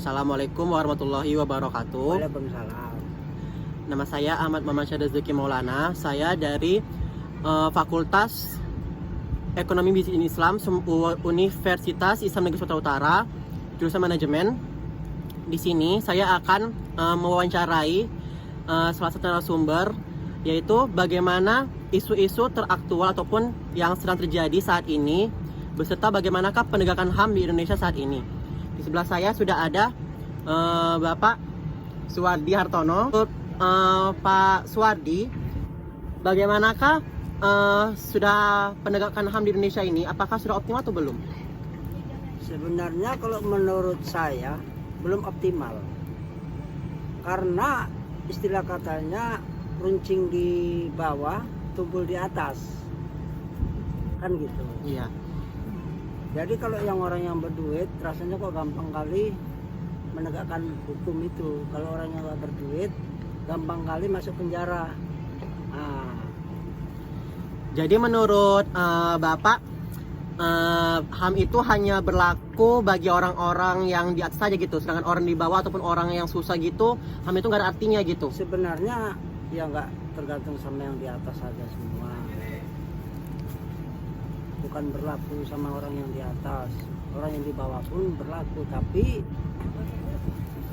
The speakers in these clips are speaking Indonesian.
Assalamualaikum warahmatullahi wabarakatuh. Waalaikumsalam. Nama saya Ahmad Maman Syahdazuki Maulana. Saya dari Fakultas Ekonomi Bisnis Islam Universitas Islam Negeri Sumatera Utara, jurusan manajemen. Di sini saya akan mewawancarai salah satu narasumber, yaitu bagaimana isu-isu teraktual ataupun yang sedang terjadi saat ini, beserta bagaimanakah penegakan HAM di Indonesia saat ini. Di sebelah saya sudah ada Bapak Suwardi Hartono. Pak Suwardi, bagaimanakah sudah penegakan HAM di Indonesia ini? Apakah sudah optimal atau belum? Sebenarnya kalau menurut saya belum optimal. Karena istilah katanya runcing di bawah, tumpul di atas. Kan gitu. Iya. Jadi kalau yang orang yang berduit rasanya kok gampang kali menegakkan hukum itu. Kalau orang yang nggak berduit gampang kali masuk penjara. Jadi menurut Bapak, HAM itu hanya berlaku bagi orang-orang yang di atas saja gitu, sedangkan orang di bawah ataupun orang yang susah gitu, HAM itu nggak ada artinya gitu? Sebenarnya ya nggak tergantung sama yang di atas saja semua. Bukan berlaku sama orang yang di atas, orang yang di bawah pun berlaku. Tapi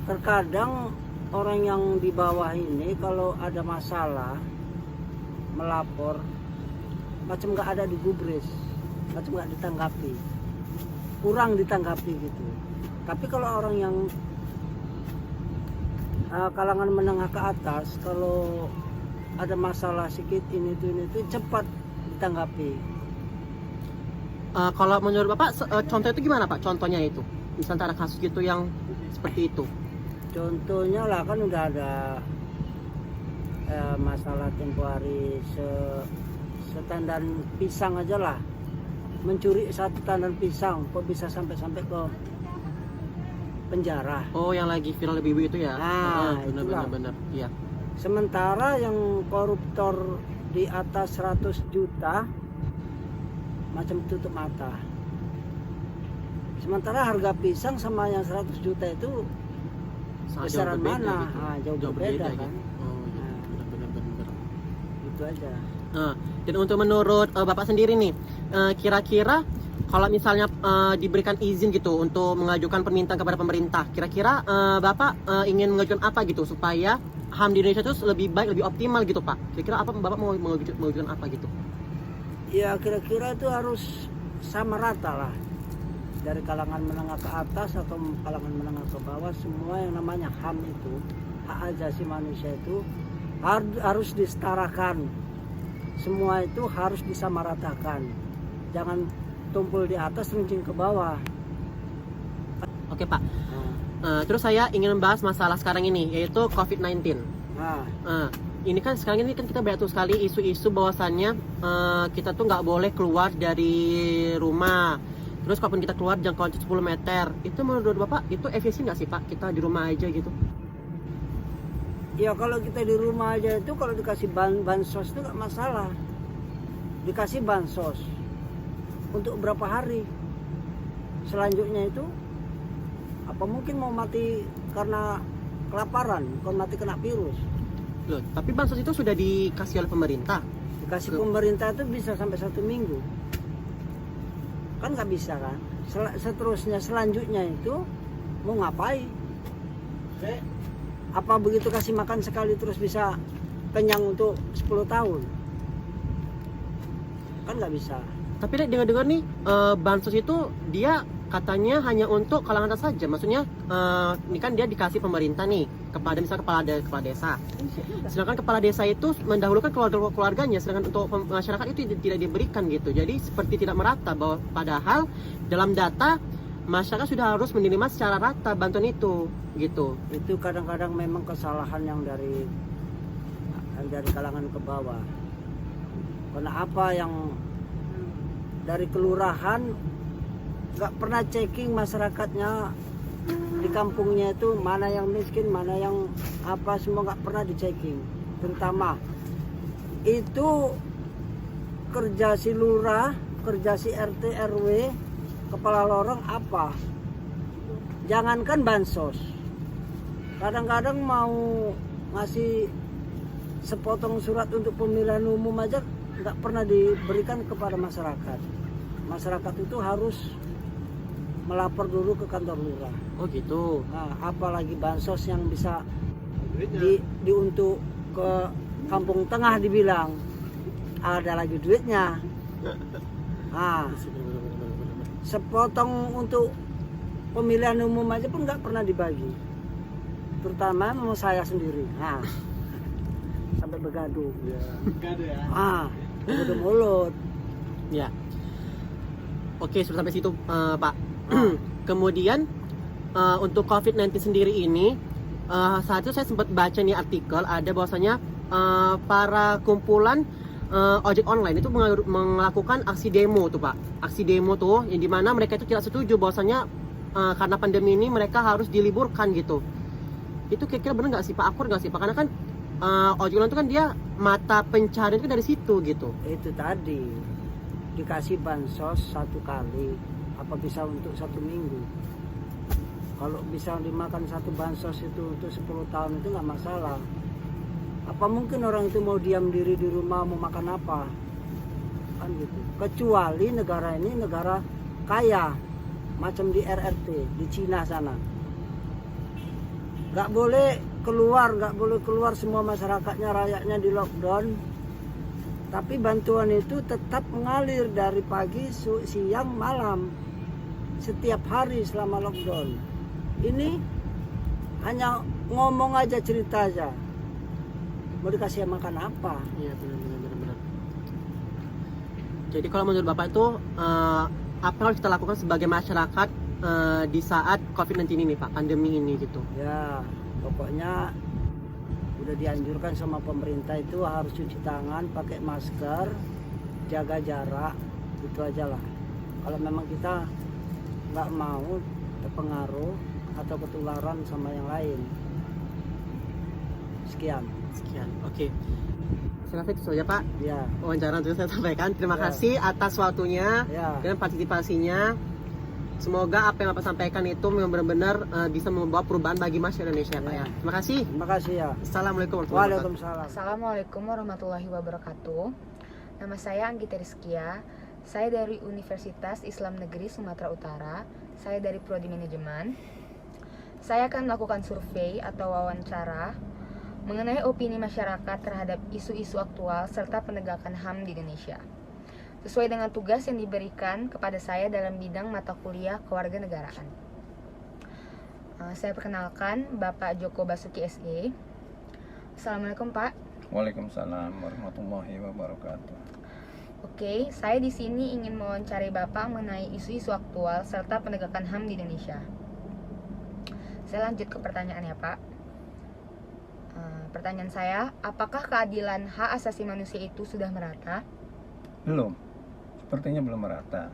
terkadang orang yang di bawah ini kalau ada masalah melapor macam nggak ada digubris, macam nggak ditanggapi, kurang ditanggapi gitu. Tapi kalau orang yang kalangan menengah ke atas, kalau ada masalah sedikit ini itu cepat ditanggapi. Kalau menurut Bapak, contoh itu gimana Pak? Contohnya itu, misalnya ada kasus gitu yang seperti itu. Contohnya lah kan udah ada masalah tempo hari setandan pisang aja lah, mencuri satu tandan pisang kok bisa sampai ke penjara. Oh, yang lagi viral ibu itu ya? Benar. Iya. Sementara yang koruptor di atas 100 juta macam tutup mata. Sementara harga pisang sama yang 100 juta itu besaran mana? Gitu. Jauh berbeda kan? Gitu. Oh, benar. Itu aja. Dan untuk menurut Bapak sendiri nih, kira-kira kalau misalnya diberikan izin gitu untuk mengajukan permintaan kepada pemerintah, kira-kira Bapak ingin mengajukan apa gitu supaya HAM di Indonesia itu lebih baik, lebih optimal gitu Pak? Kira-kira apa Bapak mau mengajukan apa gitu? Ya kira-kira itu harus sama rata lah, dari kalangan menengah ke atas atau kalangan menengah ke bawah. Semua yang namanya HAM itu, hak asasi manusia itu harus disetarakan. Semua itu harus disamaratakan. Jangan tumpul di atas runcing ke bawah. Oke Pak. Terus saya ingin membahas masalah sekarang ini, yaitu COVID-19. Ini kan sekarang ini kan kita banyak tuh sekali isu-isu bahwasannya kita tuh nggak boleh keluar dari rumah. Terus kalaupun kita keluar jangkauan 10 meter. Itu menurut Bapak itu efisien nggak sih Pak? Kita di rumah aja gitu? Ya kalau kita di rumah aja itu kalau dikasih bansos itu nggak masalah. Dikasih bansos untuk berapa hari. Selanjutnya itu apa mungkin mau mati karena kelaparan, bukan mati kena virus. Loh, tapi bansos itu sudah dikasih oleh pemerintah. Dikasih pemerintah itu bisa sampai 1 minggu. Kan nggak bisa kan? Seterusnya selanjutnya itu mau ngapain? Apa begitu kasih makan sekali terus bisa kenyang untuk 10 tahun? Kan nggak bisa. Tapi dengar-dengar nih bansos itu dia katanya hanya untuk kalangan atas saja. Maksudnya ini kan dia dikasih pemerintah nih kepada misalnya kepala desa. Sedangkan kepala desa itu mendahulukan keluarganya, sedangkan untuk masyarakat itu tidak diberikan gitu. Jadi seperti tidak merata, bahwa padahal dalam data masyarakat sudah harus menerima secara rata bantuan itu gitu. Itu kadang-kadang memang kesalahan yang dari kalangan ke bawah. Karena apa yang dari kelurahan nggak pernah checking masyarakatnya di kampungnya itu, mana yang miskin, mana yang apa, semua nggak pernah di-checking. Terutama itu kerja si lurah, kerja si RT RW, kepala lorong apa? jangankan bansos, kadang-kadang mau ngasih sepotong surat untuk pemilihan umum aja nggak pernah diberikan kepada masyarakat. Masyarakat itu harus melapor dulu ke kantor lurah. Oh gitu. Nah, apalagi bansos yang bisa diuntuk ke kampung tengah dibilang ada lagi duitnya. Nah, sepotong untuk pemilihan umum aja pun nggak pernah dibagi, terutama mau saya sendiri. Nah, sampai begaduh. Begaduh mulut. Ya. Oke, sudah sampai situ Pak. Kemudian untuk COVID-19 sendiri ini, saat itu saya sempat baca nih artikel ada bahwasanya para kumpulan ojek online itu melakukan aksi demo tuh Pak. Aksi demo tuh yang dimana mereka itu tidak setuju bahwasanya karena pandemi ini mereka harus diliburkan gitu. Itu kira-kira benar nggak sih Pak? Akur nggak sih Pak? Karena kan ojek online itu kan dia mata pencarian itu dari situ gitu. Itu tadi dikasih bansos 1 kali, apa bisa untuk 1 minggu. Kalau bisa dimakan 1 bansos itu untuk 10 tahun itu nggak masalah. Apa mungkin orang itu mau diam diri di rumah mau makan apa? Kan gitu. Kecuali negara ini negara kaya, macam di RRT di Cina sana. Nggak boleh keluar semua masyarakatnya, rakyatnya di lockdown. Tapi bantuan itu tetap mengalir dari pagi, siang, malam, setiap hari selama lockdown. Ini hanya ngomong aja, cerita aja. Mau dikasih makan apa? Iya benar. Jadi kalau menurut Bapak itu apa yang harus kita lakukan sebagai masyarakat di saat COVID-19 ini Pak, pandemi ini gitu? Ya, pokoknya udah dianjurkan sama pemerintah itu harus cuci tangan, pakai masker, jaga jarak, itu aja lah. Kalau memang kita nggak mau terpengaruh atau ketularan sama yang lain. Sekian. Oke. Saya rasa itu saja Pak. Ya. Wawancara untuk saya sampaikan. Terima Ya. kasih atas waktunya Ya. dan partisipasinya. Semoga apa yang Bapak sampaikan itu benar-benar bisa membawa perubahan bagi masyarakat Indonesia Pak ya. Terima kasih. Terima kasih ya. Assalamualaikum warahmatullahi wabarakatuh. Waalaikumsalam. Assalamualaikum warahmatullahi wabarakatuh. Nama saya Anggita Rizkia. Saya dari Universitas Islam Negeri Sumatera Utara. Saya dari Prodi Manajemen. Saya akan melakukan survei atau wawancara mengenai opini masyarakat terhadap isu-isu aktual serta penegakan HAM di Indonesia. Sesuai dengan tugas yang diberikan kepada saya dalam bidang mata kuliah kewarganegaraan. Saya perkenalkan Bapak Joko Basuki SE. Assalamualaikum Pak. Waalaikumsalam warahmatullahi wabarakatuh. Oke, saya di sini ingin mewawancari Bapak mengenai isu-isu aktual serta penegakan HAM di Indonesia. Saya lanjut ke pertanyaannya Pak. Pertanyaan saya, apakah keadilan hak asasi manusia itu sudah merata? Belum, sepertinya belum merata.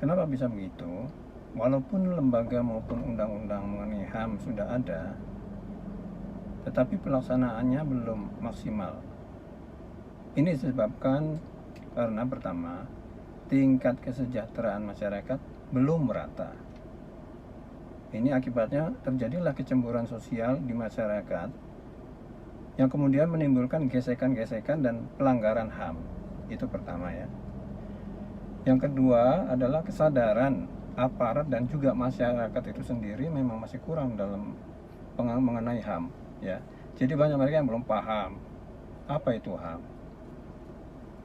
Kenapa bisa begitu? Walaupun lembaga maupun undang-undang mengenai HAM sudah ada, tetapi pelaksanaannya belum maksimal. Ini disebabkan karena pertama, tingkat kesejahteraan masyarakat belum merata. Ini akibatnya terjadilah kecemburuan sosial di masyarakat yang kemudian menimbulkan gesekan-gesekan dan pelanggaran HAM. Itu pertama ya. Yang kedua adalah kesadaran aparat dan juga masyarakat itu sendiri memang masih kurang dalam mengenai HAM ya. Jadi banyak mereka yang belum paham apa itu HAM.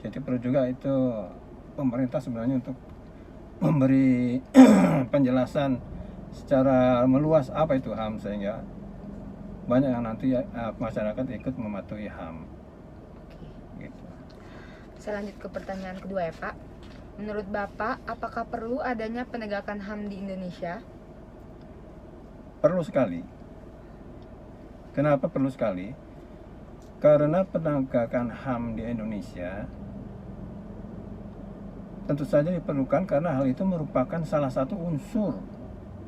Jadi perlu juga itu pemerintah sebenarnya untuk memberi penjelasan secara meluas apa itu HAM sehingga banyak yang nanti masyarakat ikut mematuhi HAM. Gitu. Saya lanjut ke pertanyaan kedua ya Pak. Menurut Bapak, apakah perlu adanya penegakan HAM di Indonesia? Perlu sekali. Kenapa perlu sekali? Karena penegakan HAM di Indonesia tentu saja diperlukan karena hal itu merupakan salah satu unsur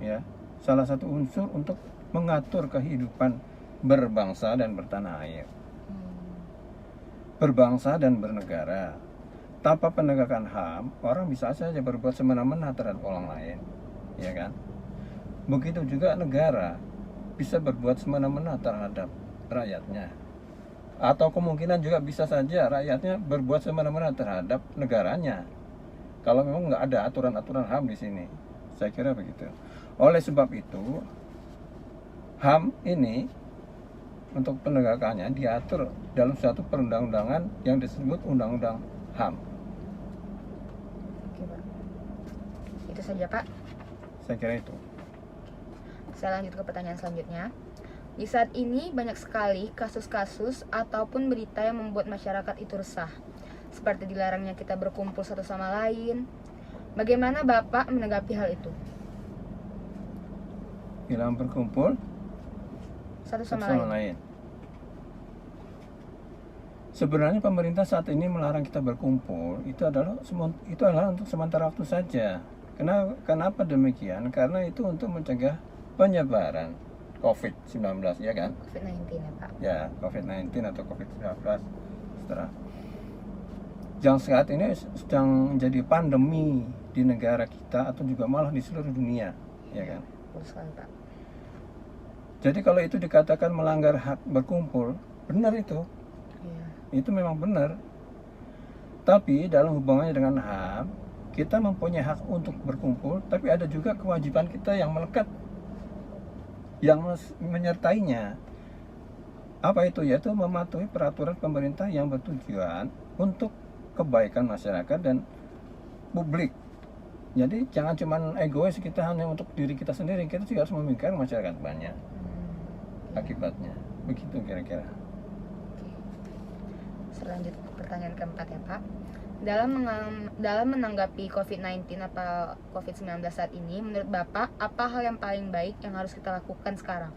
ya, salah satu unsur untuk mengatur kehidupan berbangsa dan bertanah air. Berbangsa dan bernegara. Tanpa penegakan HAM, orang bisa saja berbuat semena-mena terhadap orang lain, ya kan? begitu juga negara bisa berbuat semena-mena terhadap rakyatnya. Atau kemungkinan juga bisa saja rakyatnya berbuat semena-mena terhadap negaranya. Kalau memang nggak ada aturan-aturan HAM di sini, saya kira begitu. Oleh sebab itu, HAM ini untuk penegakannya diatur dalam suatu perundang-undangan yang disebut Undang-Undang HAM. Oke, Pak. Itu saja, Pak. Saya kira itu. Saya lanjut ke pertanyaan selanjutnya. Di saat ini banyak sekali kasus-kasus ataupun berita yang membuat masyarakat itu resah, seperti dilarangnya kita berkumpul satu sama lain. Bagaimana Bapak menanggapi hal itu? Hilang berkumpul Satu satu sama sama lain. lain. Sebenarnya pemerintah saat ini melarang kita berkumpul itu adalah untuk sementara waktu saja. Kenapa demikian? Karena itu untuk mencegah penyebaran COVID-19, ya kan? COVID-19 ya, Pak. Ya, COVID-19 atau COVID-19 setelah yang saat ini sedang menjadi pandemi di negara kita atau juga malah di seluruh dunia, ya kan? Betul sekali, Pak. Jadi kalau itu dikatakan melanggar hak berkumpul, benar itu. Iya. Itu memang benar. Tapi dalam hubungannya dengan HAM, kita mempunyai hak untuk berkumpul, tapi ada juga kewajiban kita yang melekat, yang menyertainya. Apa itu? Yaitu mematuhi peraturan pemerintah yang bertujuan untuk kebaikan masyarakat dan publik. Jadi jangan cuma egois kita hanya untuk diri kita sendiri, kita juga harus memikirkan masyarakat banyak akibatnya. Begitu kira-kira. Selanjut pertanyaan keempat ya, Pak. Dalam menanggapi COVID-19 atau COVID-19 saat ini, menurut Bapak, apa hal yang paling baik yang harus kita lakukan sekarang?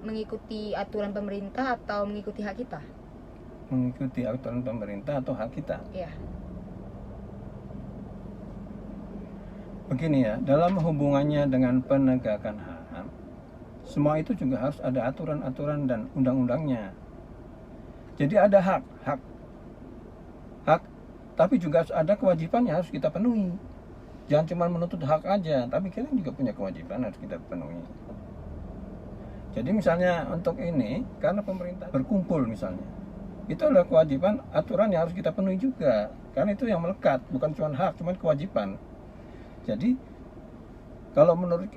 Mengikuti aturan pemerintah atau mengikuti hak kita? Mengikuti aturan pemerintah atau hak kita. Iya. Begini ya, dalam hubungannya dengan penegakan HAM, semua itu juga harus ada aturan-aturan dan undang-undangnya. Jadi ada hak, tapi juga harus ada kewajiban yang harus kita penuhi. Jangan cuma menuntut hak aja, tapi kita juga punya kewajiban harus kita penuhi. Jadi misalnya untuk ini, karena pemerintah berkumpul misalnya, itu adalah kewajiban, aturan yang harus kita penuhi juga. Karena itu yang melekat, bukan cuma hak, cuma kewajiban. Jadi kalau menurut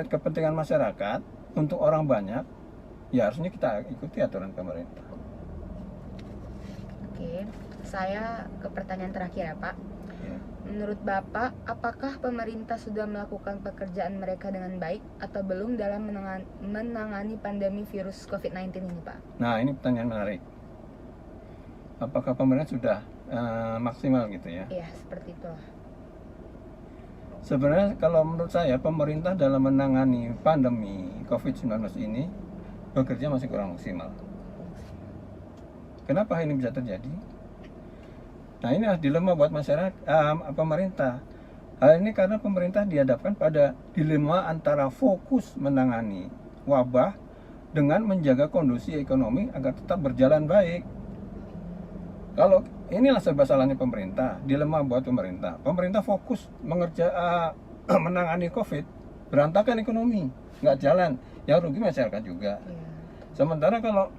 kepentingan masyarakat untuk orang banyak, ya harusnya kita ikuti aturan pemerintah. Oke, saya ke pertanyaan terakhir ya, Pak. Ya. Menurut Bapak, apakah pemerintah sudah melakukan pekerjaan mereka dengan baik atau belum dalam menangani pandemi virus COVID-19 ini, Pak? Nah, ini pertanyaan menarik. Apakah pemerintah sudah maksimal gitu ya? Iya, seperti itu. Sebenarnya kalau menurut saya pemerintah dalam menangani pandemi COVID-19 ini bekerja masih kurang maksimal. Kenapa ini bisa terjadi? Nah, ini dilema buat masyarakat, pemerintah. Hal ini karena pemerintah dihadapkan pada dilema antara fokus menangani wabah dengan menjaga kondisi ekonomi agar tetap berjalan baik. Kalau inilah serba salahnya pemerintah, dilema buat pemerintah. Pemerintah fokus menangani COVID, berantakan ekonomi, nggak jalan, yang rugi masyarakat juga. Iya. Sementara kalau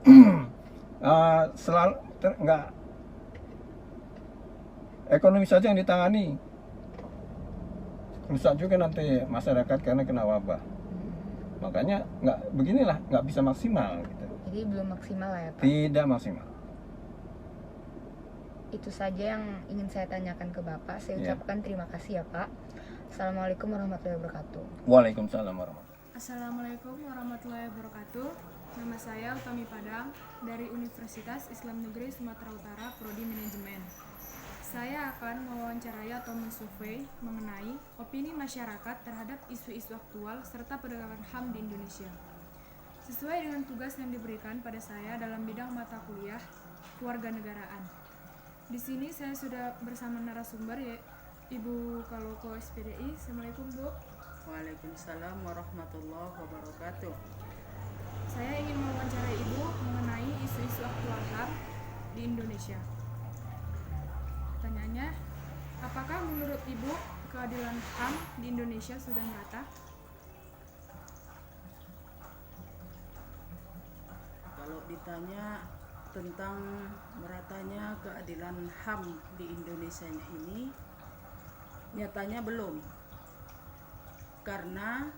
nggak ekonomi saja yang ditangani, rusak juga nanti masyarakat karena kena wabah. Makanya nggak bisa maksimal gitu. Jadi belum maksimal lah ya, Pak? Tidak maksimal. Itu saja yang ingin saya tanyakan ke Bapak. Saya Ya. ucapkan terima kasih ya, Pak. Assalamualaikum warahmatullahi wabarakatuh. Waalaikumsalam warahmatullahi wabarakatuh. Assalamualaikum warahmatullahi wabarakatuh. Nama saya Utami Padang dari Universitas Islam Negeri Sumatera Utara, Prodi Manajemen. Saya akan mewawancarai atau mensurvei mengenai opini masyarakat terhadap isu-isu aktual serta penegakan HAM di Indonesia. Sesuai dengan tugas yang diberikan pada saya dalam bidang mata kuliah kewarganegaraan. Di sini saya sudah bersama narasumber ya Ibu Kaloko SPDI. Assalamualaikum Bu. Waalaikumsalam warahmatullahi wabarakatuh. Saya ingin mewawancarai Ibu mengenai isu-isu aktual HAM di Indonesia. Pertanyaannya, apakah menurut Ibu keadilan HAM di Indonesia sudah merata? ditanya tentang meratanya keadilan HAM di Indonesia ini, nyatanya belum. Karena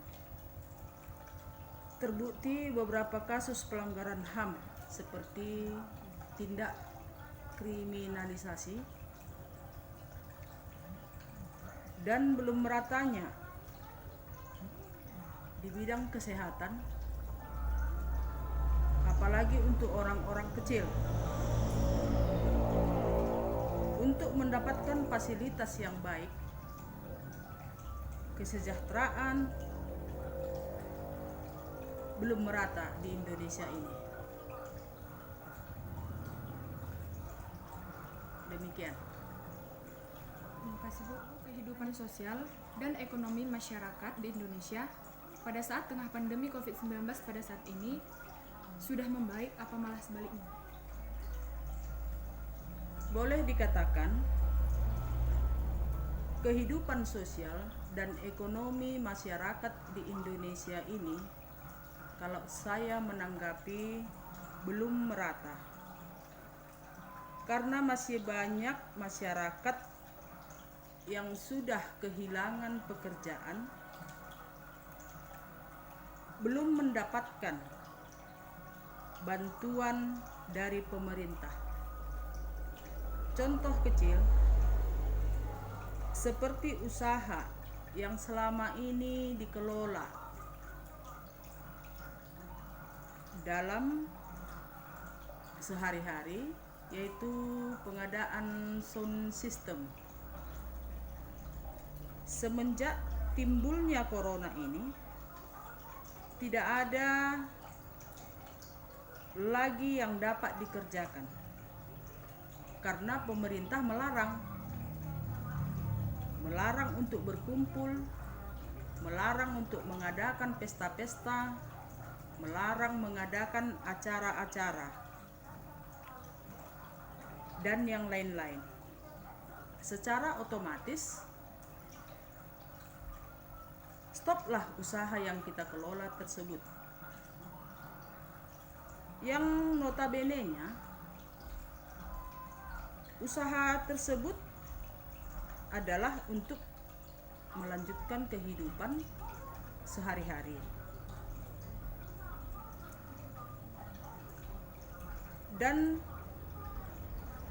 terbukti beberapa kasus pelanggaran HAM seperti tindak kriminalisasi dan belum meratanya di bidang kesehatan, apalagi untuk orang-orang kecil untuk mendapatkan fasilitas yang baik, kesejahteraan belum merata di Indonesia ini. Demikian. Terima kasih Bu. Kehidupan sosial dan ekonomi masyarakat di Indonesia pada saat tengah pandemi COVID-19 pada saat ini sudah membaik apa malah sebaliknya? Boleh dikatakan kehidupan sosial dan ekonomi masyarakat di Indonesia ini, kalau saya menanggapi, belum merata. Karena masih banyak masyarakat yang sudah kehilangan pekerjaan, belum mendapatkan bantuan dari pemerintah. Contoh kecil, seperti usaha yang selama ini dikelola dalam sehari-hari, yaitu pengadaan sound system. Semenjak timbulnya corona ini, tidak ada lagi yang dapat dikerjakan karena pemerintah melarang untuk berkumpul, melarang untuk mengadakan pesta-pesta, melarang mengadakan acara-acara dan yang lain-lain. Secara otomatis stoplah usaha yang kita kelola tersebut, yang notabene-nya usaha tersebut adalah untuk melanjutkan kehidupan sehari-hari. Dan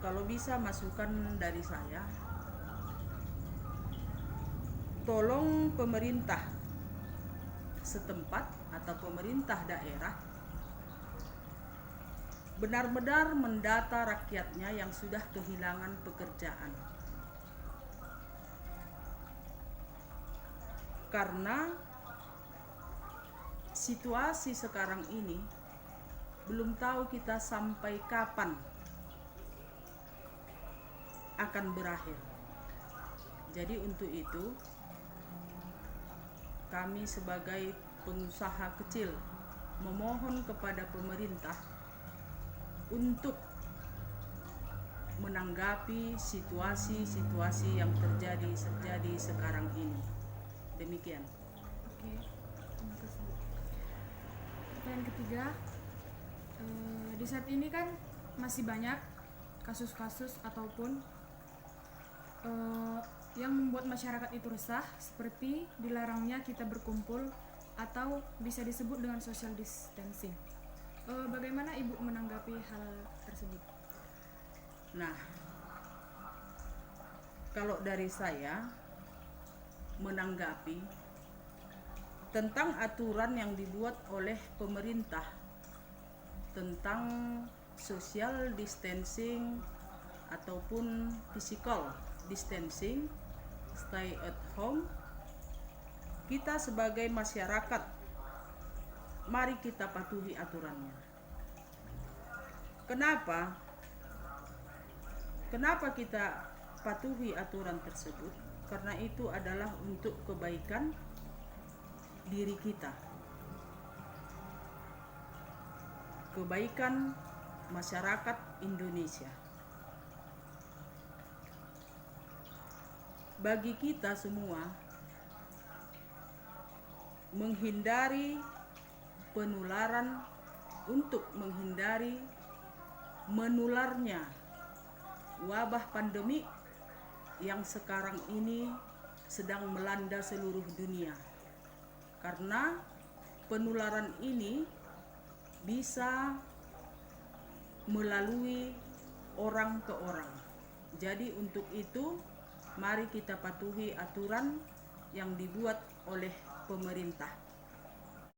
kalau bisa masukan dari saya, tolong pemerintah setempat atau pemerintah daerah benar-benar mendata rakyatnya yang sudah kehilangan pekerjaan. Karena situasi sekarang ini belum tahu kita sampai kapan akan berakhir. Jadi untuk itu kami sebagai pengusaha kecil memohon kepada pemerintah untuk menanggapi situasi-situasi yang terjadi sekarang ini. Demikian. Oke, terima kasih. Pertanyaan ketiga, di saat ini kan masih banyak kasus-kasus ataupun yang membuat masyarakat itu resah, seperti dilarangnya kita berkumpul atau bisa disebut dengan social distancing. Bagaimana Ibu menanggapi hal tersebut? Nah, kalau dari saya menanggapi tentang aturan yang dibuat oleh pemerintah tentang social distancing ataupun physical distancing, stay at home, kita sebagai masyarakat, mari kita patuhi aturannya. Kenapa kita patuhi aturan tersebut? Karena itu adalah untuk kebaikan diri kita, kebaikan masyarakat Indonesia. Bagi kita semua, menghindari penularan untuk menghindari menularnya wabah pandemi yang sekarang ini sedang melanda seluruh dunia. Karena penularan ini bisa melalui orang ke orang. Jadi untuk itu mari kita patuhi aturan yang dibuat oleh pemerintah.